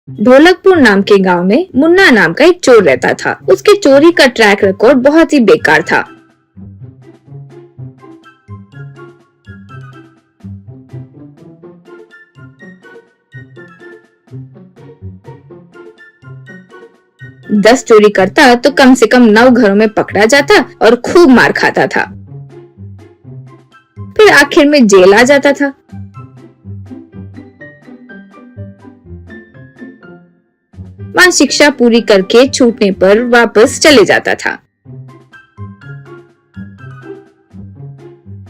ढोलकपुर नाम के गांव में मुन्ना नाम का एक चोर रहता था। उसके चोरी का ट्रैक रिकॉर्ड बहुत ही बेकार था। दस चोरी करता तो कम से कम 9 घरों में पकड़ा जाता और खूब मार खाता था। फिर आखिर में जेल आ जाता था। वहाँ शिक्षा पूरी करके छूटने पर वापस चले जाता था।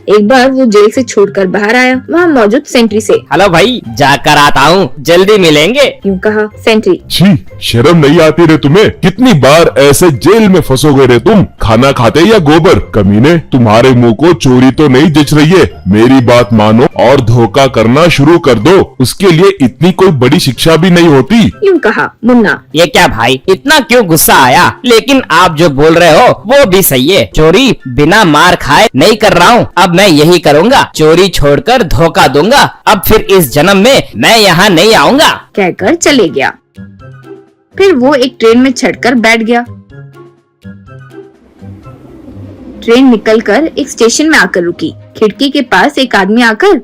एक बार वो जेल से छूटकर बाहर आया। वहाँ मौजूद सेंट्री से, हेलो भाई, जाकर आता हूँ, जल्दी मिलेंगे। यूँ कहा सेंट्री। छी, शर्म नहीं आती रे तुम्हें? कितनी बार ऐसे जेल में फंसोगे रे तुम? खाना खाते या गोबर? कमीने, तुम्हारे मुंह को चोरी तो नहीं जच रही है। मेरी बात मानो और धोखा करना शुरू कर दो। उसके लिए इतनी कोई बड़ी शिक्षा भी नहीं होती। यूँ कहा मुन्ना। ये क्या भाई, इतना क्यों गुस्सा आया? लेकिन आप जो बोल रहे हो वो भी सही है। चोरी बिना मार खाए नहीं कर रहा हूँ। अब मैं यही करूँगा, चोरी छोड़कर धोखा दूंगा। अब फिर इस जन्म में मैं यहाँ नहीं आऊँगा, कहकर चले गया। फिर वो एक ट्रेन में चढ़कर बैठ गया। ट्रेन निकलकर एक स्टेशन में आकर रुकी। खिड़की के पास एक आदमी आकर,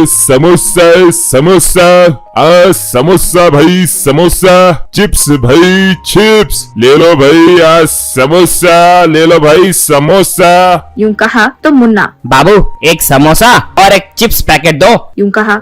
समोसा समोसा, समोसा भाई समोसा, चिप्स भाई चिप्स, ले लो भाई समोसा, ले लो भाई समोसा। यूँ कहा तो मुन्ना। बाबू एक समोसा और एक चिप्स पैकेट दो। यूँ कहा।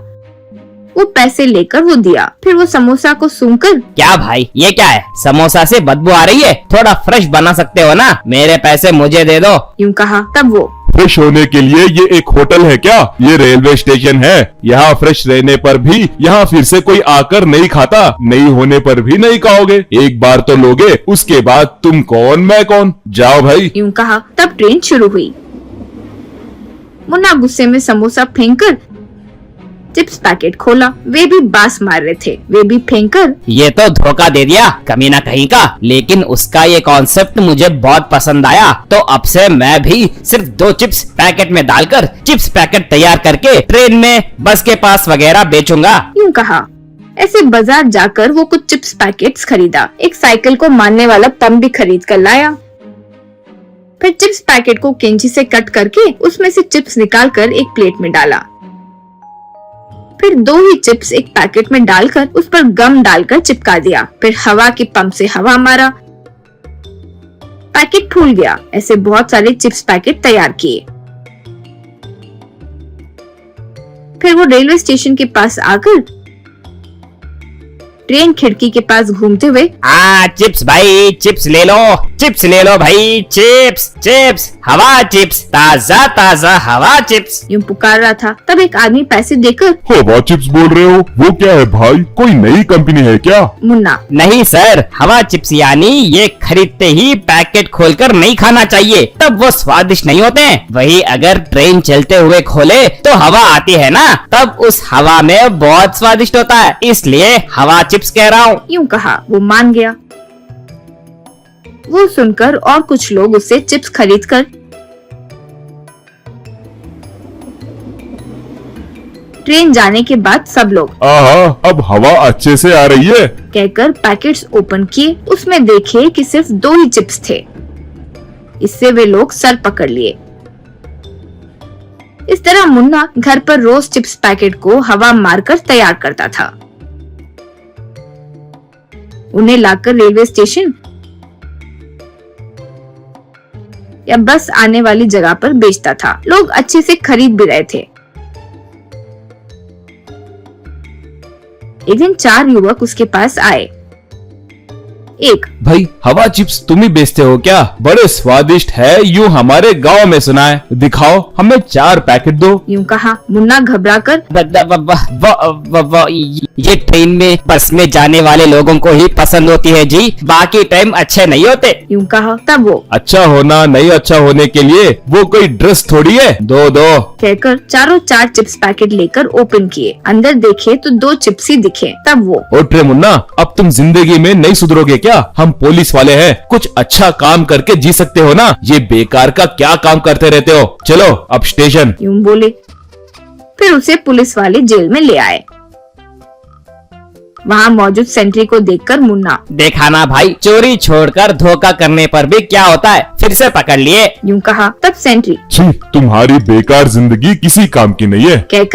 वो पैसे लेकर वो दिया। फिर वो समोसा को सूंघकर, क्या भाई ये क्या है? समोसा से बदबू आ रही है, थोड़ा फ्रेश बना सकते हो ना? मेरे पैसे मुझे दे दो। यूँ कहा। तब वो, फ्रेश होने के लिए ये एक होटल है क्या? ये रेलवे स्टेशन है। यहाँ फ्रेश रहने पर भी यहाँ फिर से कोई आकर नहीं खाता, नहीं होने पर भी नहीं खाओगे। एक बार तो लोगे, उसके बाद तुम कौन मैं कौन। जाओ भाई। यूँ कहा। तब ट्रेन शुरू हुई। मुन्ना गुस्से में समोसा फेंककर चिप्स पैकेट खोला। वे भी बास मार रहे थे। वे भी फेंककर, ये तो धोखा दे दिया कमीना कहीं का। लेकिन उसका ये कॉन्सेप्ट मुझे बहुत पसंद आया। तो अब से मैं भी सिर्फ 2 चिप्स पैकेट में डालकर चिप्स पैकेट तैयार करके ट्रेन में, बस के पास वगैरह बेचूंगा। यूँ कहा। ऐसे बाजार जाकर वो कुछ चिप्स पैकेट्स खरीदा। एक साइकिल को मारने वाला पंप भी खरीद कर लाया। फिर चिप्स पैकेट को कैंची से कट करके उसमें से चिप्स निकालकर एक प्लेट में डाला। फिर 2 ही चिप्स एक पैकेट में डालकर उस पर गम डालकर चिपका दिया। फिर हवा के पंप से हवा मारा, पैकेट फूल गया। ऐसे बहुत सारे चिप्स पैकेट तैयार किए। फिर वो रेलवे स्टेशन के पास आकर ट्रेन खिड़की के पास घूमते हुए, चिप्स भाई चिप्स ले लो, चिप्स ले लो भाई, चिप्स चिप्स, हवा चिप्स, ताजा ताजा हवा चिप्स, यूँ पुकार रहा था। तब एक आदमी पैसे देकर, हवा चिप्स बोल रहे हो? वो क्या है भाई? कोई नई कंपनी है क्या? मुन्ना। नहीं सर, हवा चिप्स यानी ये खरीदते ही पैकेट खोलकर नहीं खाना चाहिए, तब वो स्वादिष्ट नहीं होते हैं। वही अगर ट्रेन चलते हुए खोले तो हवा आती है ना, तब उस हवा में बहुत स्वादिष्ट होता है, इसलिए हवा चिप्स कह रहा हूँ। यूँ कहा। वो मान गया। वो सुनकर और कुछ लोग उससे चिप्स खरीदकर ट्रेन जाने के बाद सब लोग, अब हवा अच्छे से आ रही है, कहकर पैकेट्स ओपन किए। उसमें देखे कि सिर्फ 2 ही चिप्स थे। इससे वे लोग सर पकड़ लिए। इस तरह मुन्ना घर पर रोज चिप्स पैकेट को हवा मारकर तैयार करता था। उन्हें लाकर रेलवे स्टेशन या बस आने वाली जगह पर बेचता था। लोग अच्छे से खरीद भी रहे थे। एक दिन 4 युवक उसके पास आए। एक, भाई हवा चिप्स तुम ही बेचते हो क्या? बड़े स्वादिष्ट है, यूँ हमारे गांव में सुना है। दिखाओ, हमें 4 पैकेट दो। यूँ कहा। मुन्ना घबराकर, ये ट्रेन में, बस में जाने वाले लोगों को ही पसंद होती है जी, बाकी टाइम अच्छे नहीं होते। यूँ कहा। तब वो, अच्छा होना नहीं अच्छा होने के लिए वो कोई ड्रेस थोड़ी है, दो दो, कहकर चारों 4 चिप्स पैकेट लेकर ओपन किए। अंदर देखे तो 2 चिप्स ही दिखे। तब वो, ओट्रे मुन्ना, अब तुम जिंदगी में नहीं सुधरोगे क्या? हम पुलिस वाले हैं, कुछ अच्छा काम करके जी सकते हो ना, ये बेकार का क्या काम करते रहते हो? चलो अब स्टेशन। यूँ बोले। फिर उसे पुलिस वाले जेल में ले आए। वहाँ मौजूद सेंट्री को देखकर मुन्ना देखा ना भाई, चोरी छोड़कर धोखा करने पर भी क्या होता है, फिर से पकड़ लिए। यूँ कहा। तब सेंट्री छी, तुम्हारी बेकार जिंदगी किसी काम की नहीं है। कहकर